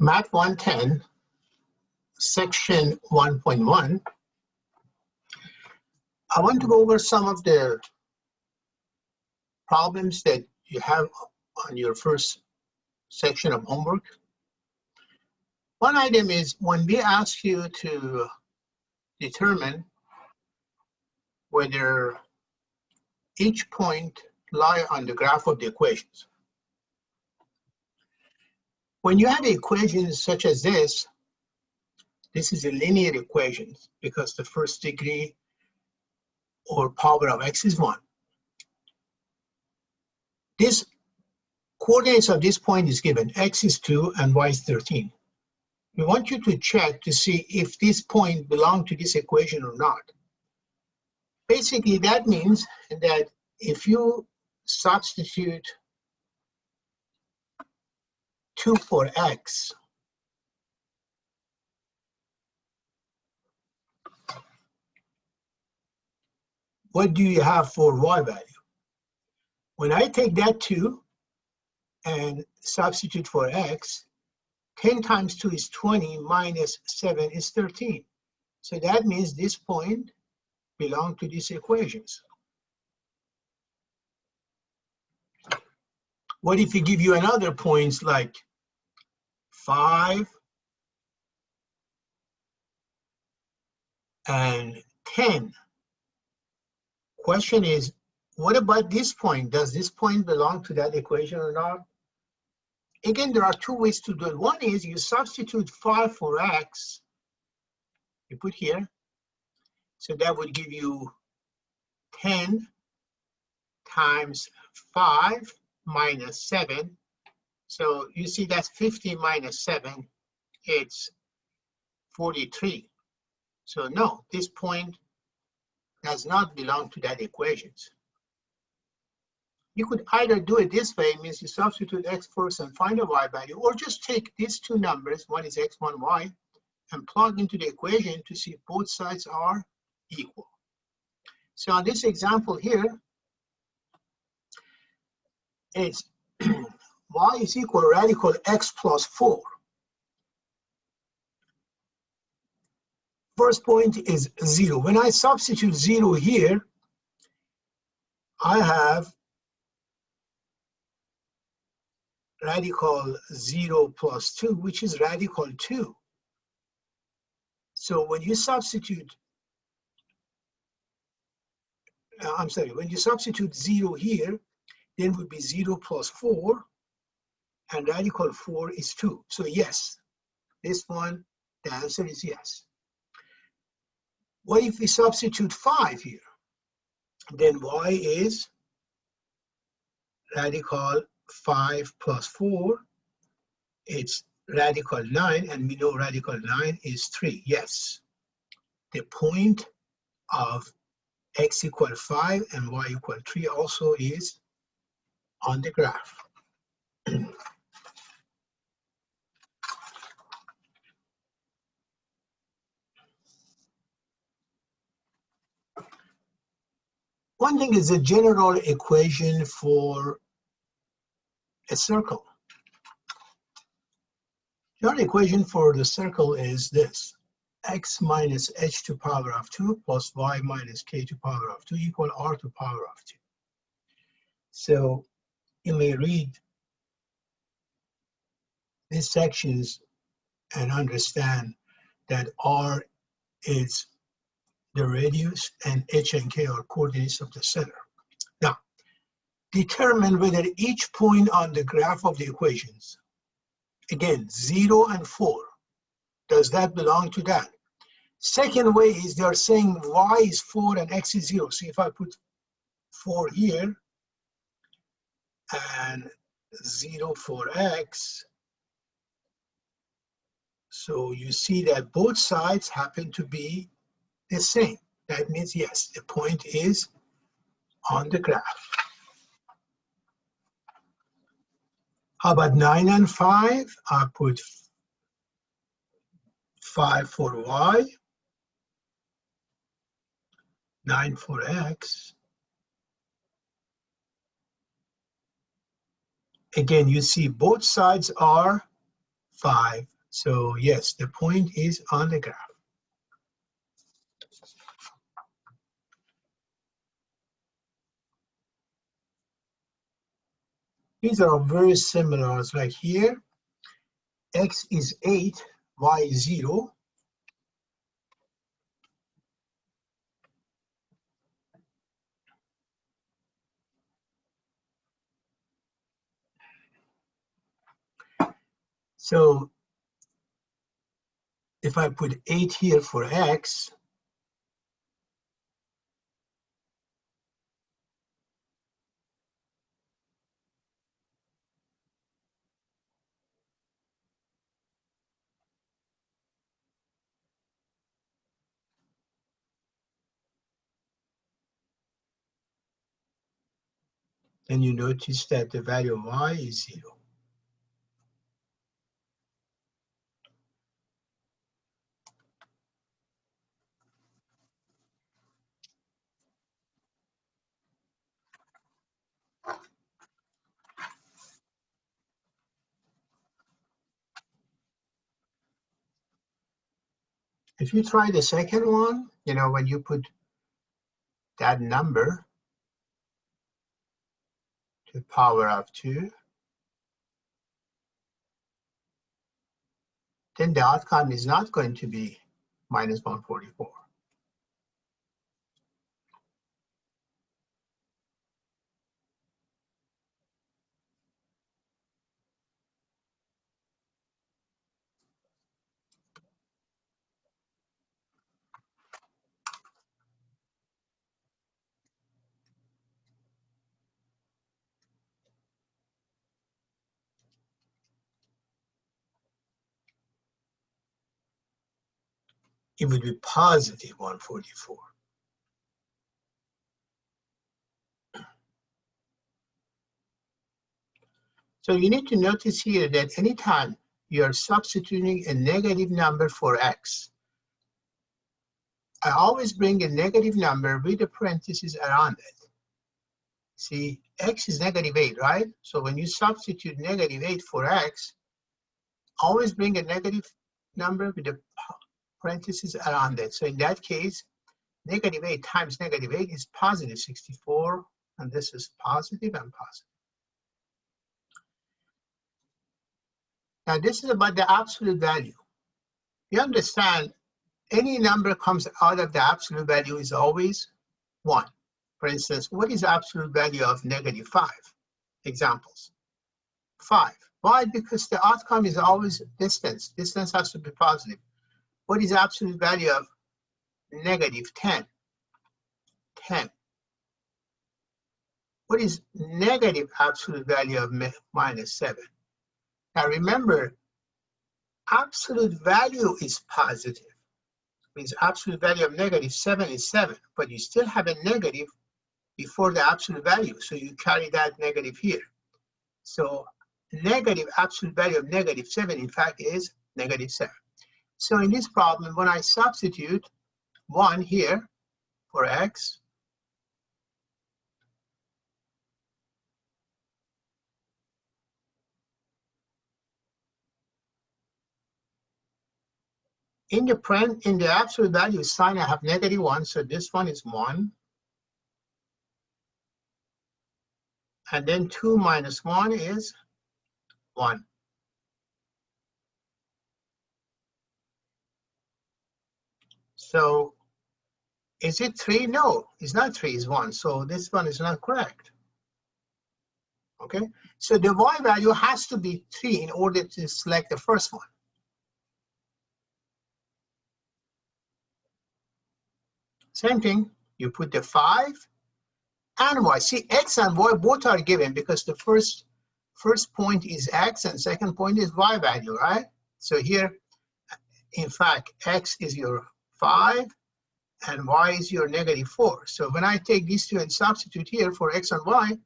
Math 110, section 1.1. I want to go over some of the problems that you have on your first section of homework. One item is when we ask you to determine whether each point lie on the graph of the equations. When you have equations such as this is a linear equation because the first degree or power of x is 1. This coordinates of this point is given, x is 2 and y is 13. We want you to check to see if this point belongs to this equation or not. Basically, that means that if you substitute 2 for x, what do you have for y value? When I take that 2 and substitute for x, 10 times 2 is 20 minus 7 is 13. So that means this point belongs to these equations. What if we give you another points like 5 and 10? Question is, what about this point? Does this point belong to that equation or not? Again, there are two ways to do it. One is you substitute 5 for x, you put here, so that would give you 10 times 5 minus 7. So you see that's 50 minus 7, it's 43. So no, this point does not belong to that equations. You could either do it this way, means you substitute x first and find a y value, or just take these two numbers, one is x, one y, and plug into the equation to see if both sides are equal. So on this example here, it's y is equal to radical x plus 4. First point is 0. When I substitute 0 here, I have radical 0 plus 2, which is radical 2. So when you substitute, when you substitute 0 here, then would be 0 plus 4, and radical 4 is 2. So yes, this one, the answer is yes. What if we substitute 5 here? Then y is radical 5 plus 4, it's radical 9, and we know radical 9 is 3. Yes, the point of x equal 5 and y equal 3 also is on the graph. One thing is a general equation for a circle. General equation for the circle is this: x minus h to power of 2 plus y minus k to power of 2 equal r to power of 2. So you may read these sections and understand that r is the radius and h and k are coordinates of the center. Now, determine whether each point on the graph of the equations, again, 0 and 4, does that belong to that? Second way is they are saying y is 4 and x is 0. So if I put 4 here and 0 for x, so you see that both sides happen to be the same. That means yes, the point is on the graph. How about 9 and 5? I put 5 for y, 9 for x. Again, you see both sides are 5. So yes, the point is on the graph. These are very similar. It's like here, x is 8, y is 0. So if I put 8 here for x, then you notice that the value of y is 0. If you try the second one, when you put that number to the power of 2, then the outcome is not going to be minus 144. It would be positive 144. So you need to notice here that anytime you are substituting a negative number for x, I always bring a negative number with a parenthesis around it. See, x is negative 8, right? So when you substitute negative 8 for x, always bring a negative number with a parenthesis around it. So in that case, negative 8 times negative 8 is positive 64, and this is positive and positive. Now this is about the absolute value. You understand, any number comes out of the absolute value is always 1. For instance, what is the absolute value of negative 5? Examples. 5. Why? Because the outcome is always distance. Distance has to be positive. What is the absolute value of negative 10? 10. What is negative absolute value of minus 7? Now remember, absolute value is positive. Means absolute value of negative 7 is 7, but you still have a negative before the absolute value, so you carry that negative here. So negative absolute value of negative 7, in fact, is negative 7. So in this problem, when I substitute 1 here for x, in the absolute value sign, I have negative 1, so this one is 1. And then 2 minus 1 is 1. So is it 3? No, it's not 3, it's 1. So this one is not correct. Okay, so the y value has to be 3 in order to select the first one. Same thing, you put the 5 and y. See, x and y both are given because the first point is x and second point is y value, right? So here, in fact, x is your 5 and y is your negative 4. So when I take these two and substitute here for x and y,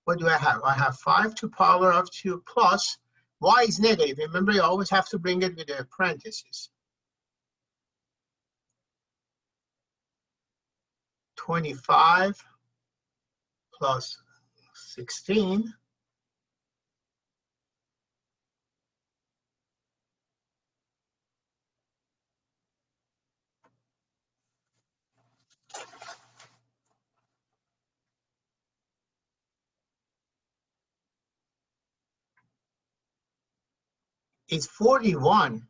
what do I have? I have 5 to power of 2 plus y is negative. Remember, you always have to bring it with a parenthesis. 25 plus 16 is 41.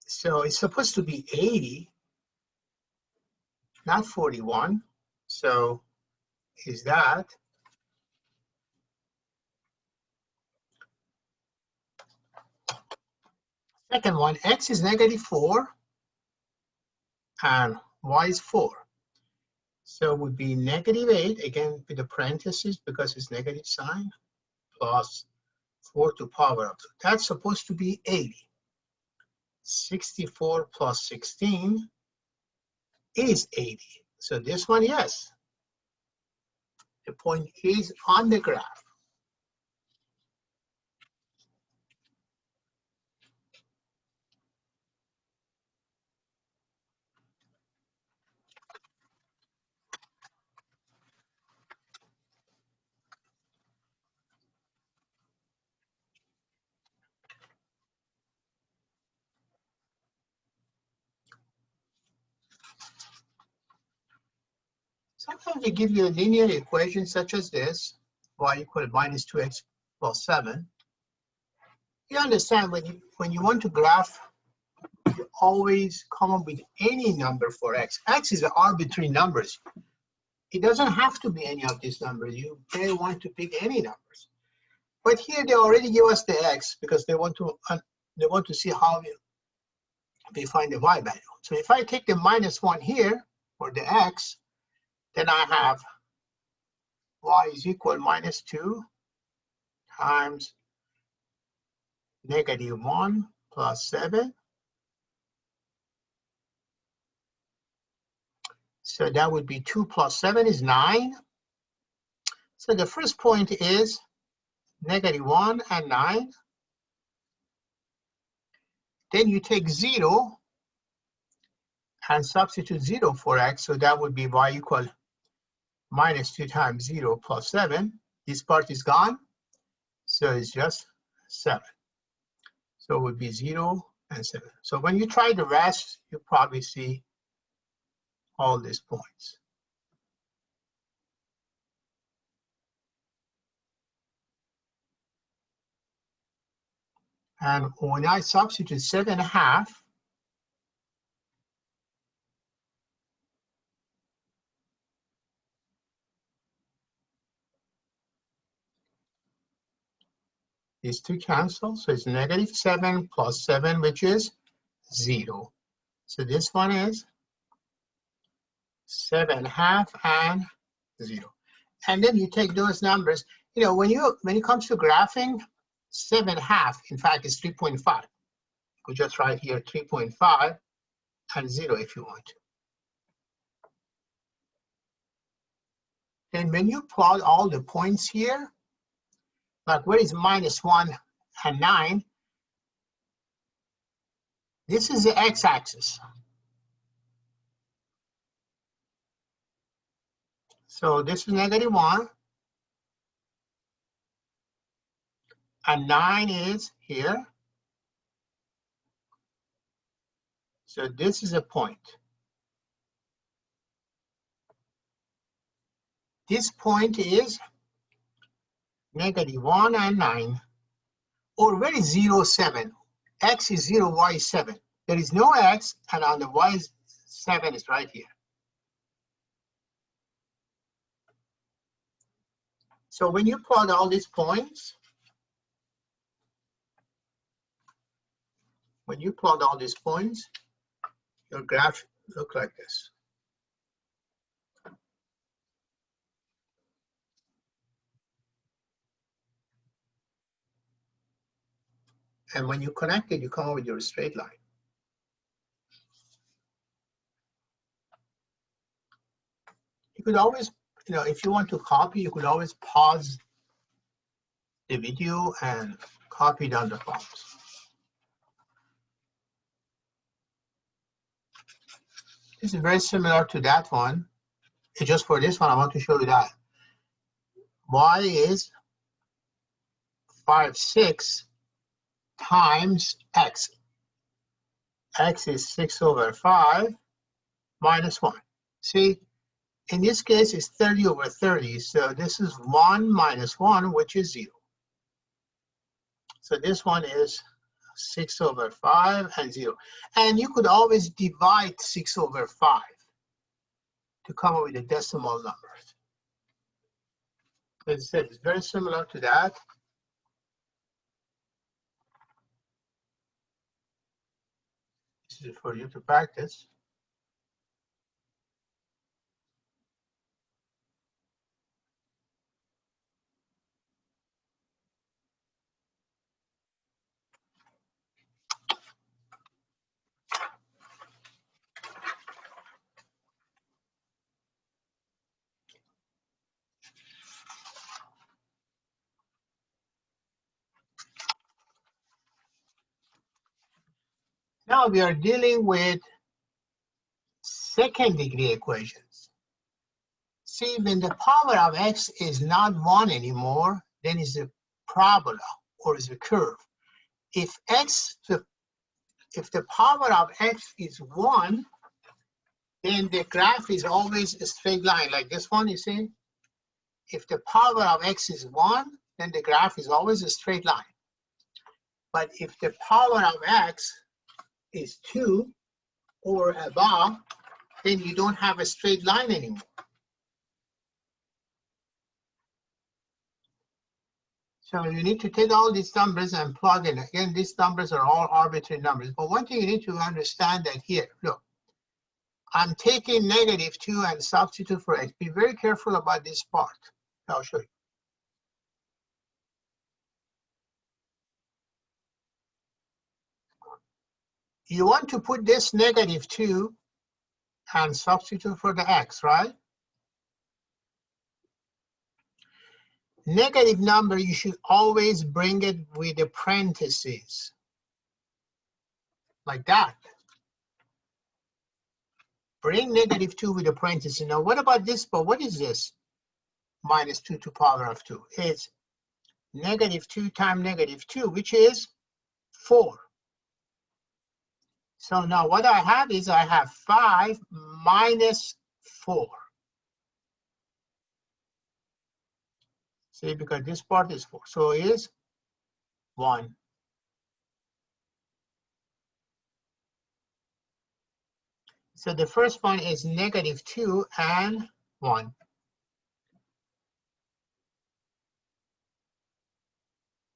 So it's supposed to be 80, not 41. So is that? Second one, x is -4 and y is 4. So it would be -8, again with the parentheses because it's negative sign, plus 4 to power up. That's supposed to be 80. 64 plus 16 is 80. So this one, yes. The point is on the graph. Sometimes they give you a linear equation such as this, y equal to -2x plus 7. You understand when you want to graph, you always come up with any number for x. X is an arbitrary numbers. It doesn't have to be any of these numbers. You may want to pick any numbers. But here they already give us the x because they want to see how we find the y value. So if I take the -1 here for the x, then I have y is equal -2 times -1 plus 7. So that would be 2 plus 7 is 9. So the first point is -1 and 9. Then you take 0 and substitute 0 for x. So that would be y equal -2 times 0 plus 7. This part is gone. So it's just 7. So it would be 0 and 7. So when you try the rest, you probably see all these points. And when I substitute 7.5, these two cancel. So it's -7 plus 7, which is 0. So this one is 7.5 and 0. And then you take those numbers. You know, when it comes to graphing, 7.5, in fact, is 3.5. You could just write here 3.5 and 0 if you want to. Then when you plot all the points here, like where is -1 and 9, this is the x-axis. So this is -1, and 9 is here. So this is a point. This point is -1 and 9. Or where is 0, 7? X is 0, y is 7. There is no x, and on the y is 7 is right here. So when you plot all these points, your graph look like this. And when you connect it, you come up with your straight line. You could always, if you want to copy, you could always pause the video and copy down the problems. This is very similar to that one. It's just for this one, I want to show you that. Y is 5, 6 times x. X is 6/5 minus 1. See, in this case, it's 30/30. So this is 1 minus 1, which is 0. So this one is 6/5 and 0. And you could always divide 6/5 to come up with the decimal numbers. As I said, it's very similar to that. This is for you to practice. Now we are dealing with second degree equations. See, when the power of x is not 1 anymore, then it's a parabola or it's a curve. If the power of x is 1, then the graph is always a straight line, like this one, you see? If the power of x is 1, then the graph is always a straight line. But if the power of x is 2 or above, then you don't have a straight line anymore. So you need to take all these numbers and plug in. Again, these numbers are all arbitrary numbers. But one thing you need to understand that here, look, I'm taking -2 and substitute for x. Be very careful about this part. I'll show you. You want to put this -2 and substitute for the x, right? Negative number, you should always bring it with the parentheses, like that. Bring -2 with the parentheses. Now, what about this? But what is this? -2 to power of 2. It's -2 times -2, which is 4. So now what I have is I have 5 minus 4. See, because this part is 4. So it is 1. So the first one is -2 and 1.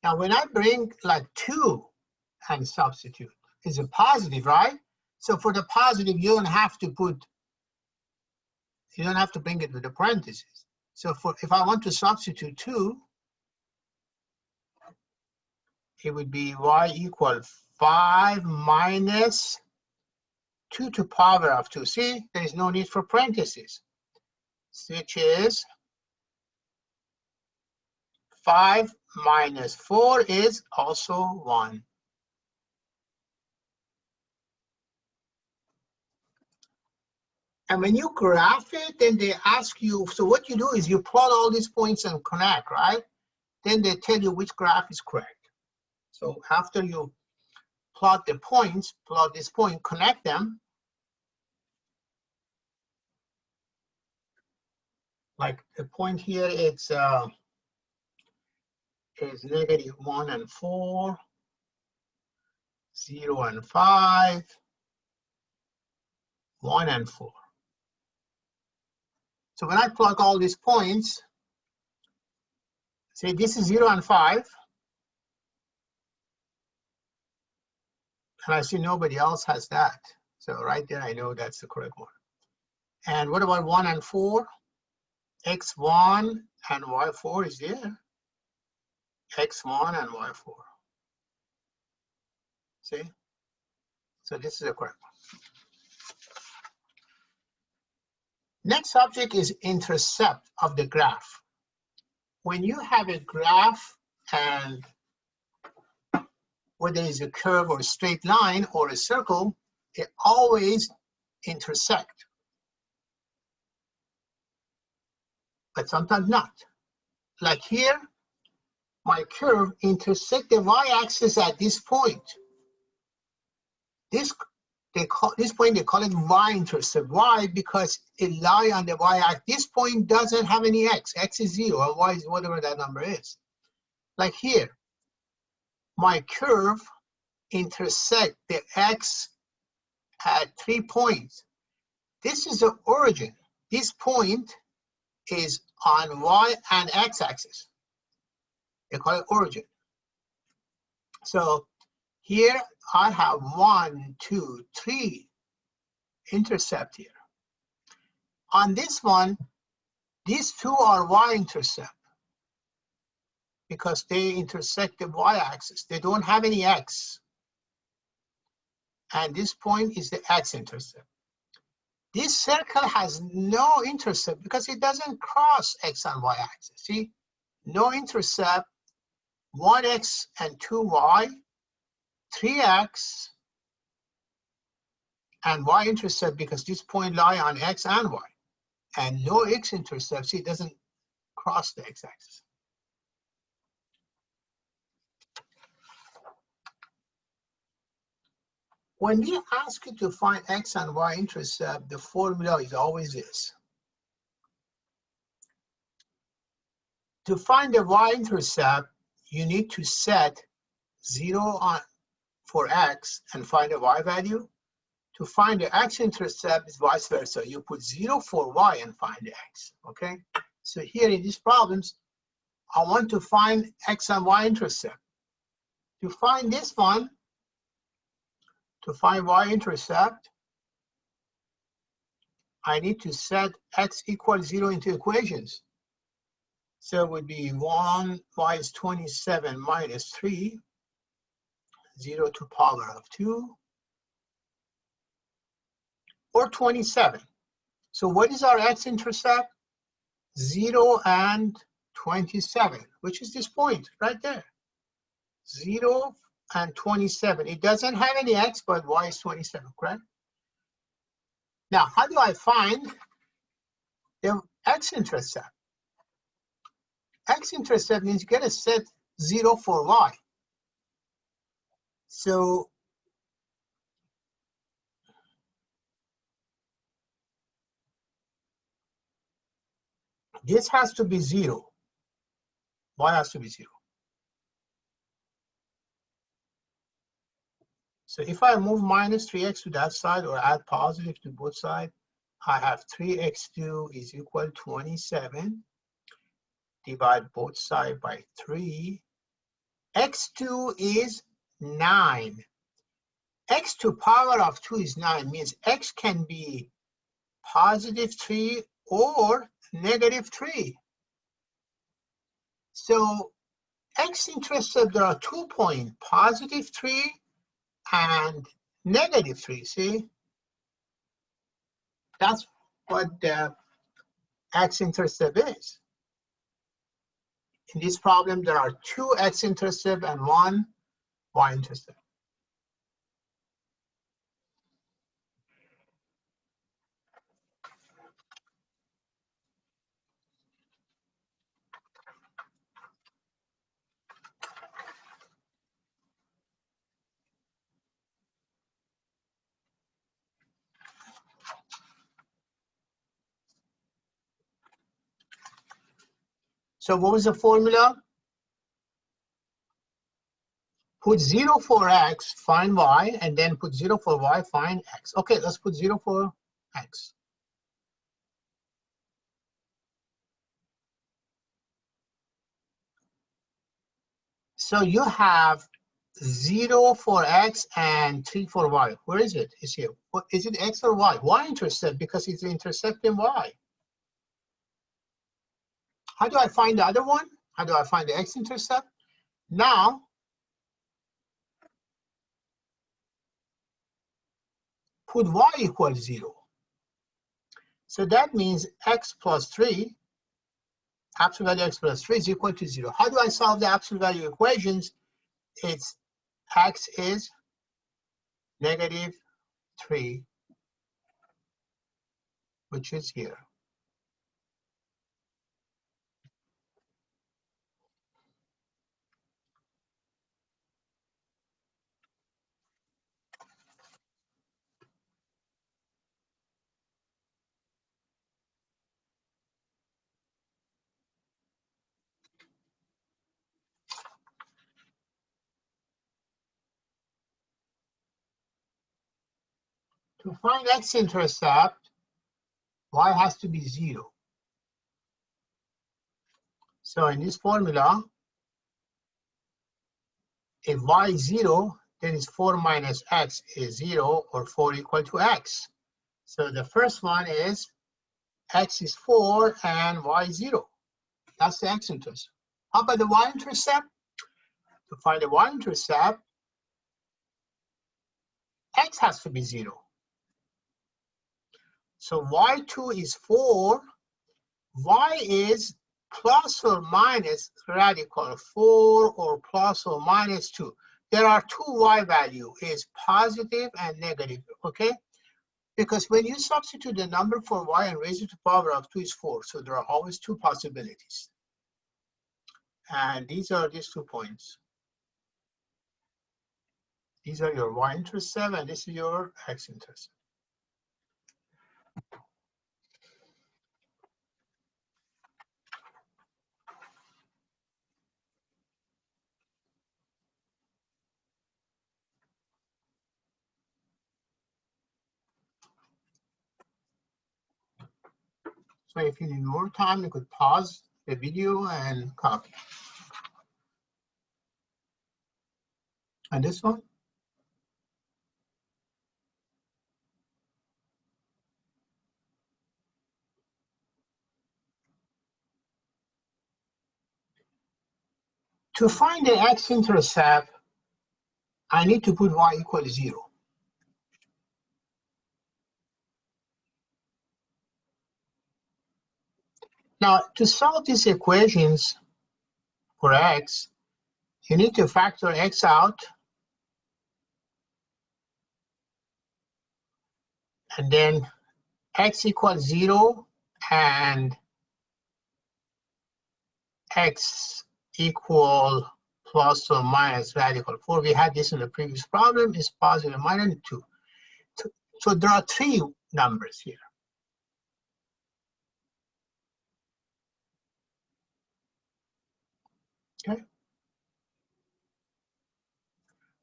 Now when I bring like 2 and substitute, it's a positive, right? So for the positive, you don't have to bring it with the parentheses. So if I want to substitute 2, it would be y equal 5 minus 2 to power of 2. See, there is no need for parentheses, which is 5 minus 4 is also 1. And when you graph it, then they ask you, so what you do is you plot all these points and connect, right? Then they tell you which graph is correct. So after you plot the points, plot this point, connect them. Like the point here, it's is -1 and 4, 0 and 5, 1 and 4. So when I plug all these points, say this is 0 and 5, and I see nobody else has that. So right there, I know that's the correct one. And what about 1 and 4? X1 and Y4 is there. X1 and Y4. See? So this is the correct one. Next subject is intercept of the graph. When you have a graph and whether it's a curve or a straight line or a circle, it always intersect. But sometimes not. Like here, my curve intersects the y-axis at this point. This point they call it y-intercept. Why? Because it lies on the y-axis. This point doesn't have any x. X is 0, or y is whatever that number is. Like here, my curve intersect the x at 3 points. This is the origin. This point is on y and x axis. They call it origin. So here I have 1, 2, 3 intercept here. On this one, these two are y-intercept because they intersect the y-axis. They don't have any x. And this point is the x-intercept. This circle has no intercept because it doesn't cross x and y-axis. See, no intercept, 1x and 2y, 3x, and y-intercept because this point lie on x and y. And no x-intercept, see, it doesn't cross the x-axis. When we ask you to find x and y-intercept, the formula is always this. To find the y-intercept, you need to set 0 on for x and find a y value. To find the x-intercept is vice versa. You put 0 for y and find the x, okay? So here in these problems, I want to find x and y-intercept. To find this one, to find y-intercept, I need to set x equals 0 into equations. So it would be 1, y is 27 minus 3, 0 to power of 2, or 27. So what is our x-intercept? 0 and 27, which is this point right there. 0 and 27. It doesn't have any x, but y is 27, correct? Now, how do I find the x-intercept? X-intercept means you get to set 0 for y. So this has to be 0. Y has to be 0. So if I move minus 3x to that side or add positive to both sides, I have 3x2 is equal to 27. Divide both sides by 3. x2 is 9. X to power of 2 is 9, means x can be positive 3 or negative 3. So x-intercept, there are 2 points, positive 3 and negative 3, see? That's what the x-intercept is. In this problem, there are 2 x-intercept and 1 y-intercept. So what was the formula? Put 0 for x, find y, and then put 0 for y, find x. Okay, let's put 0 for x. So you have 0 for x and 3 for y. Where is it? It's here. What, is it x or y? Y-intercept, because it's intercepting y. How do I find the other one? How do I find the x-intercept? Now, put y equals 0. So that means x plus 3, absolute value x plus 3 is equal to 0. How do I solve the absolute value equations? It's x is negative 3, which is here. To find x-intercept, y has to be 0. So in this formula, if y is 0, then it's 4 minus x is 0, or 4 equal to x. So the first one is x is 4 and y is 0. That's the x-intercept. How about the y-intercept? To find the y-intercept, x has to be 0. So y2 is 4, y is plus or minus radical 4 or plus or minus 2. There are two y value, is positive and negative, okay? Because when you substitute the number for y and raise it to the power of 2 is 4, so there are always two possibilities. And these are these 2 points. These are your y-intercept and this is your x-intercept. So if you need more time, you could pause the video and copy. And this one? To find the x-intercept, I need to put y equal to 0. Now, to solve these equations for x, you need to factor x out, and then x equals 0 and x equal plus or minus radical 4. We had this in the previous problem, is positive minus 2. So there are 3 numbers here. Okay.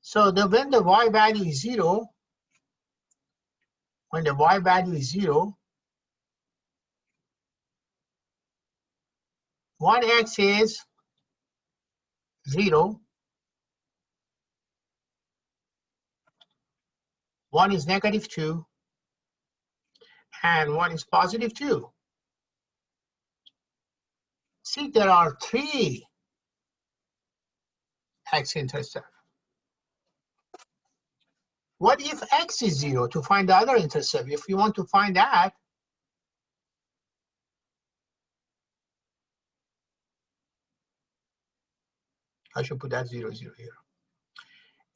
So when the y value is 0, when the y value is 0, 1x is 0, 1 is negative 2, and 1 is positive 2. See, there are 3 x-intercept. What if x is 0 to find the other intercept? If you want to find that, I should put that 0, 0 here.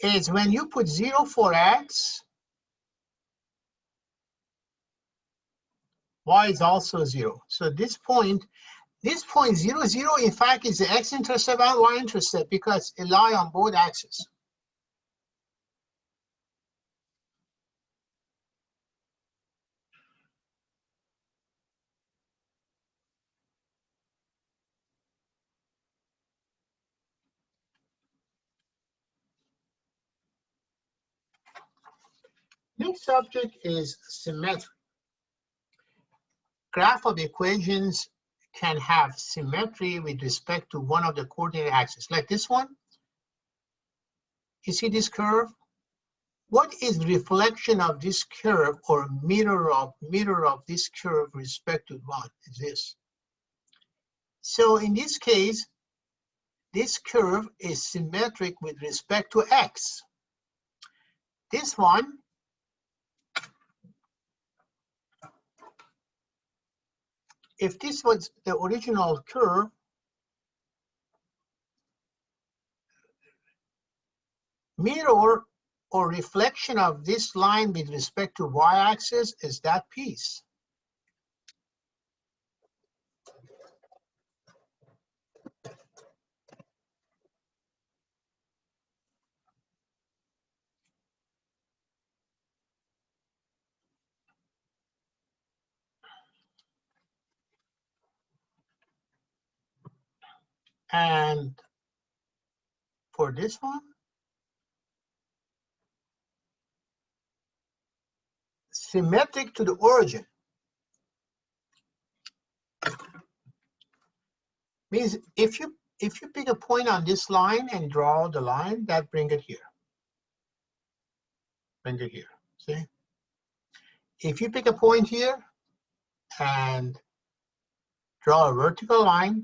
Is when you put 0 for x, y is also 0. So this point 0, 0, in fact, is the x-intercept and y-intercept because it lies on both axes. Next subject is symmetry. Graph of equations can have symmetry with respect to one of the coordinate axes, like this one. You see this curve? What is reflection of this curve or mirror of this curve with respect to one? Is this. So in this case, this curve is symmetric with respect to x. This one if this was the original curve, mirror or reflection of this line with respect to y-axis is that piece. And for this one, symmetric to the origin. Means if you pick a point on this line and draw the line, that bring it here. Bring it here. See? If you pick a point here and draw a vertical line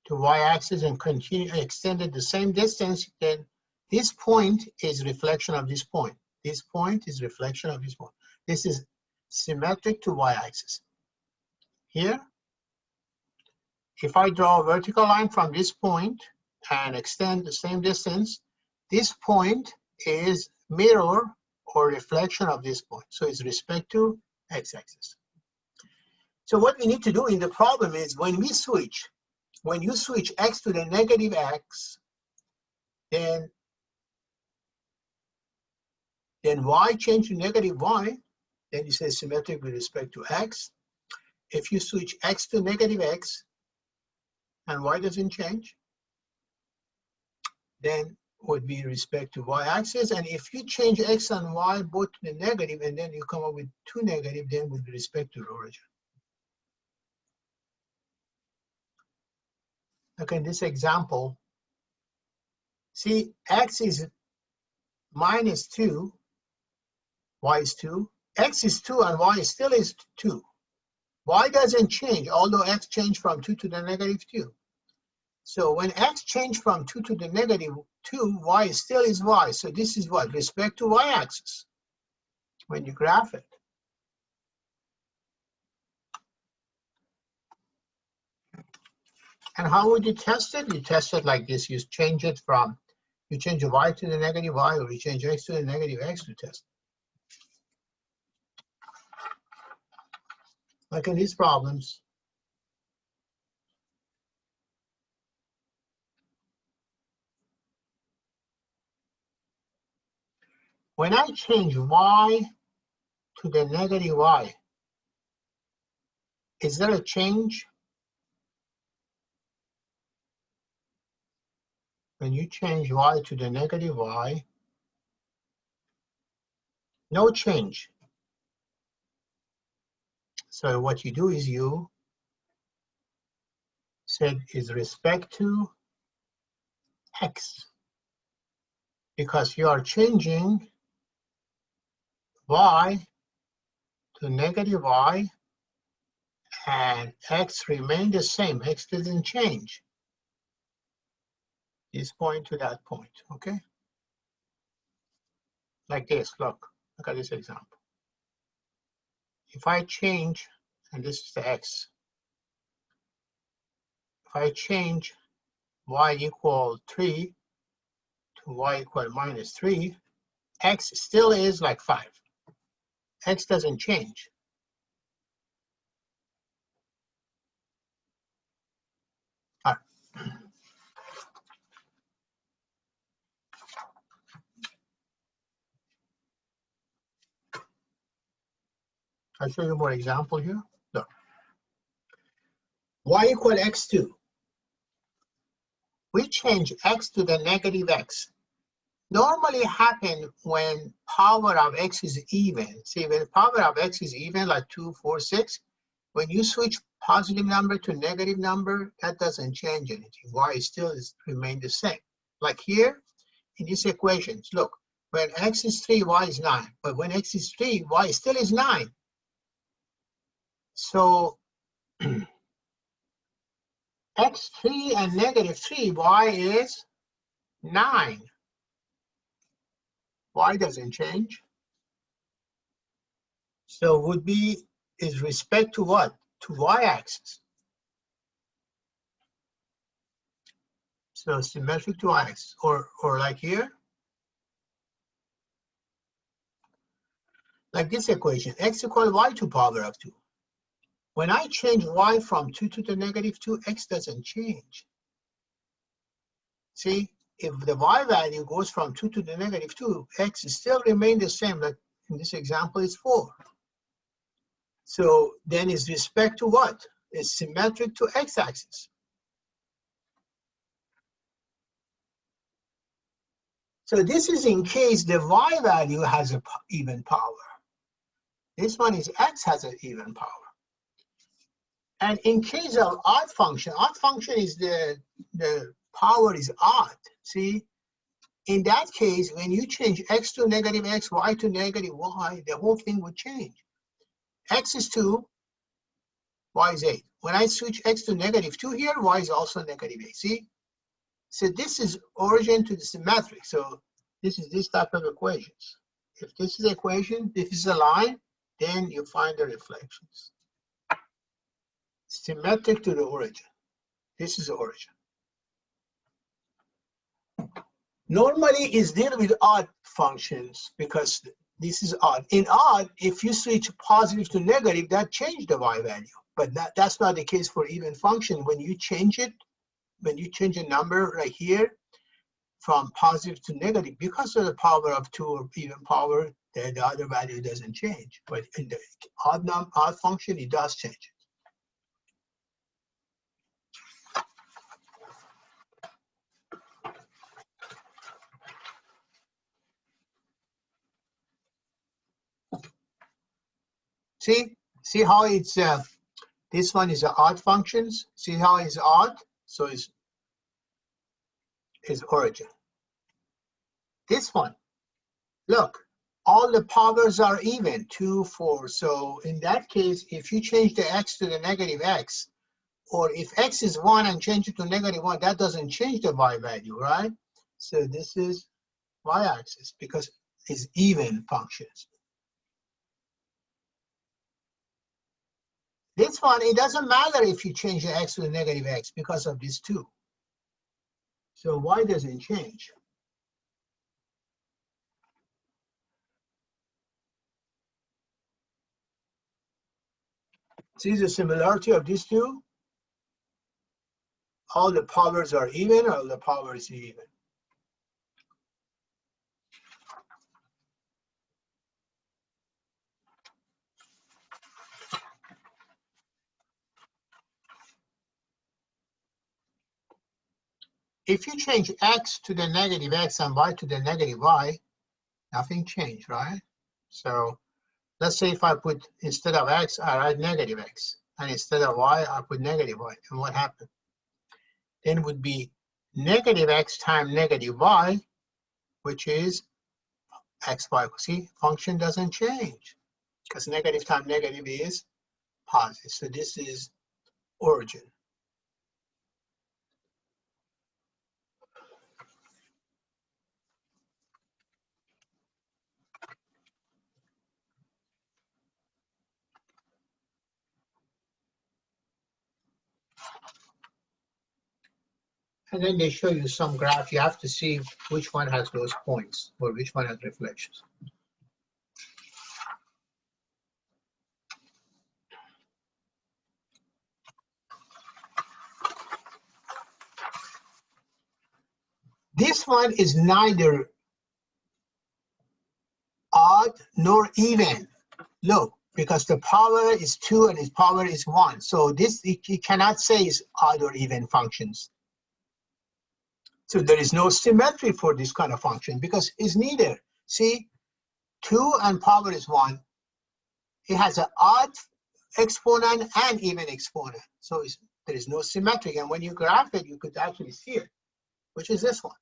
to y-axis and continue extend it the same distance, then this point is reflection of this point. This point is reflection of this point. This is symmetric to y-axis. Here, if I draw a vertical line from this point and extend the same distance, this point is mirror or reflection of this point. So it's respect to x-axis. So what we need to do in the problem is when you switch x to the negative x, then y change to negative y, then you say symmetric with respect to x. If you switch x to negative x and y doesn't change, then would be respect to y-axis. And if you change x and y both to the negative and then you come up with 2 negative, then with respect to the origin. Look in this example. See, x is minus 2, y is 2, x is 2 and y still is 2. Y doesn't change, although x changed from 2 to the negative 2. So when x changed from 2 to the negative 2, y still is y. So this is what? Respect to y-axis when you graph it. And how would you test it? You test it like this. You change it from, you change y to the negative y, or you change x to the negative x to test. Like in these problems. When I change y to the negative y, is there a change? When you change y to the negative y, no change. So what you do is you said is respect to x, because you are changing y to negative y and x remain the same. X doesn't change. This point to that point, okay? Like this, look at this example. If I change, and this is the x, if I change y equal 3 to y equal minus 3, x still is like 5. X doesn't change. All right. I'll show you more example here. Look. Y equal x2. We change x to the negative x. Normally happen when power of x is even. See, when power of x is even, like 2, 4, 6, when you switch positive number to negative number, that doesn't change anything. Y still remain the same. Like here, in these equations, look, when x is 3, y is 9. But when x is 3, y still is 9. So x3 and negative 3, y is 9. Y doesn't change. So would be is respect to what? To y-axis. So symmetric to y-axis. Or like here. Like this equation, x equals y to power of 2. When I change y from 2 to the negative 2, x doesn't change. See, if the y value goes from 2 to the negative 2, x still remains the same. Like in this example, it's 4. So then is respect to what? It's symmetric to x-axis. So this is in case the y value has an even power. This one is x has an even power. And in case of odd function is the power is odd. See, in that case, when you change x to negative x, y to negative y, the whole thing would change. X is 2, y is 8. When I switch x to negative 2 here, y is also negative 8. See? So this is origin to the symmetric. So this is this type of equations. If this is the equation, this is a line, then you find the reflections. Symmetric to the origin. This is the origin. Normally it's deal with odd functions because this is odd. In odd, if you switch positive to negative, that changes the y value. But that's not the case for even function. When you change it, when you change a number right here from positive to negative, because of the power of 2 or even power, the other value doesn't change. But in the odd function, it does change it. See how it's this one is odd functions. See how it's odd, so it's origin. This one, look, all the powers are even, 2, 4. So in that case, if you change the x to the negative x, or if x is 1 and change it to negative 1, that doesn't change the y value, right? So this is y-axis because it's even functions. This one, it doesn't matter if you change the x to the negative x because of these 2. So y doesn't change. See the similarity of these two? All the powers are even, all the powers are even. If you change x to the negative x and y to the negative y, nothing changed, right? So let's say if I put, instead of x, I write negative x. And instead of y, I put negative y. And what happened? Then it would be negative x times negative y, which is x, y. See, function doesn't change because negative times negative is positive. So this is origin. And then they show you some graph. You have to see which one has those points or which one has reflections. This one is neither odd nor even. Look, because the power is 2 and its power is 1. So this, you cannot say is odd or even functions. So there is no symmetry for this kind of function because it's neither. See, 2 and power is 1. It has an odd exponent and even exponent. So there is no symmetry. And when you graph it, you could actually see it, which is this one.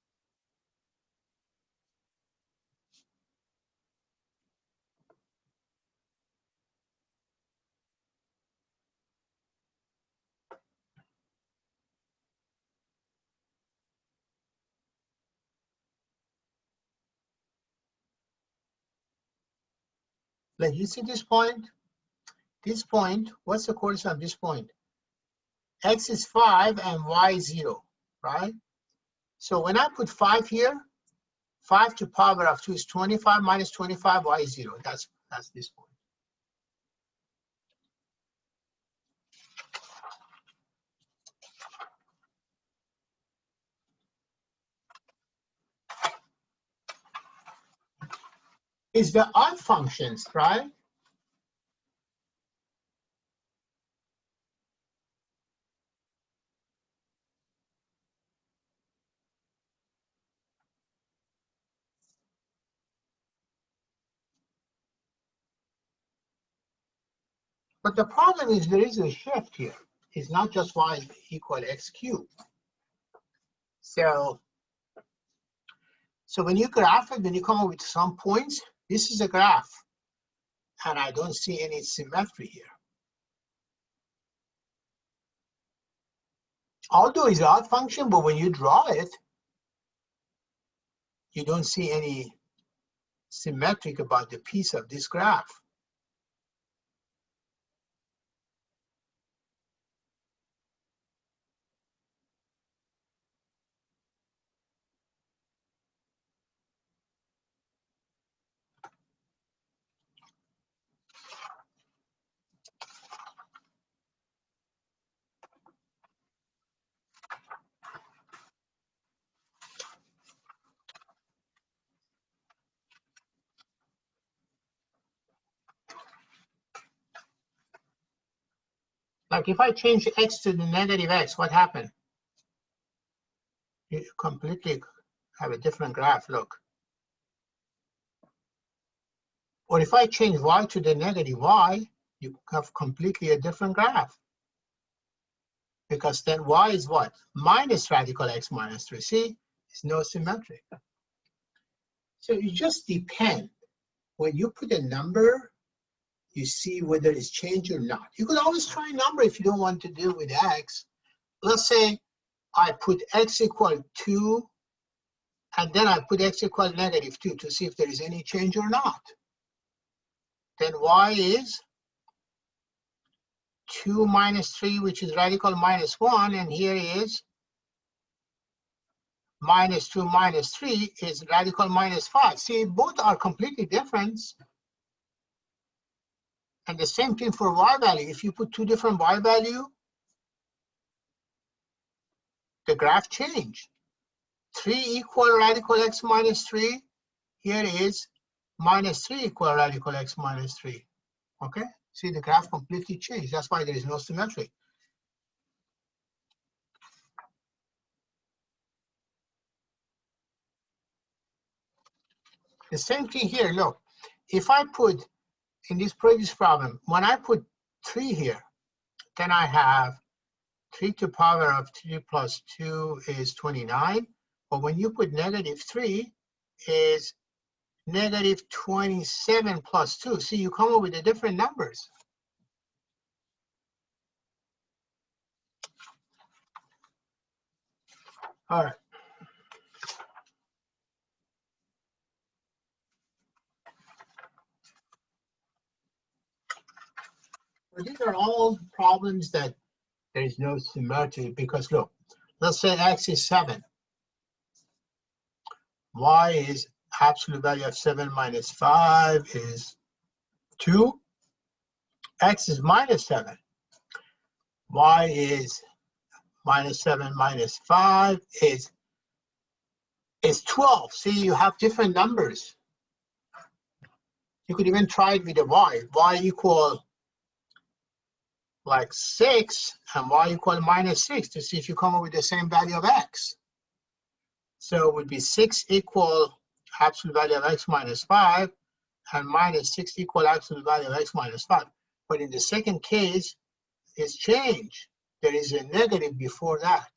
Like you see this point? This point, what's the coordinate of this point? X is 5 and y is 0, right? So when I put 5 here, 5 to power of 2 is 25 minus 25, y is 0. That's this point. It's the odd functions, right? But the problem is there is a shift here. It's not just y equal x cubed. So when you graph it, when you come up with some points, this is a graph. And I don't see any symmetry here. Although it's an odd function, but when you draw it, you don't see any symmetric about the piece of this graph. Like if I change x to the negative x, what happened? You completely have a different graph, look. Or if I change y to the negative y, you have completely a different graph. Because then y is what? Minus radical x minus 3. See, it's no symmetry. So it just depends. When you put a number, you see whether it's changed or not. You could always try a number if you don't want to deal with x. Let's say I put x equal 2, and then I put x equal negative 2 to see if there is any change or not. Then y is 2 minus 3, which is radical minus 1, and here is minus 2 minus 3 is radical minus 5. See, both are completely different. And the same thing for y value. If you put two different y value, the graph change. 3 equal radical x minus 3. Here is minus 3 equal radical x minus 3. Okay? See, the graph completely changed. That's why there is no symmetry. The same thing here. Look, if I put in this previous problem, when I put 3 here, then I have 3 to the power of 3 plus 2 is 29. But when you put negative 3 is negative 27 plus 2. See, you come up with the different numbers. All right. Well, these are all problems that there is no symmetry because look, let's say x is 7. Y is absolute value of 7 minus 5 is 2. X is minus 7. Y is minus 7 minus 5 is 12. See, you have different numbers. You could even try it with a y. Y equal like 6 and y equal minus 6 to see if you come up with the same value of x. So it would be 6 equal absolute value of x minus 5 and minus 6 equal absolute value of x minus 5. But in the second case, it's changed. There is a negative before that.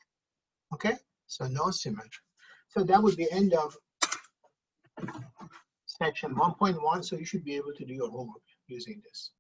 Okay? So no symmetry. So that would be end of section 1.1. So you should be able to do your homework using this.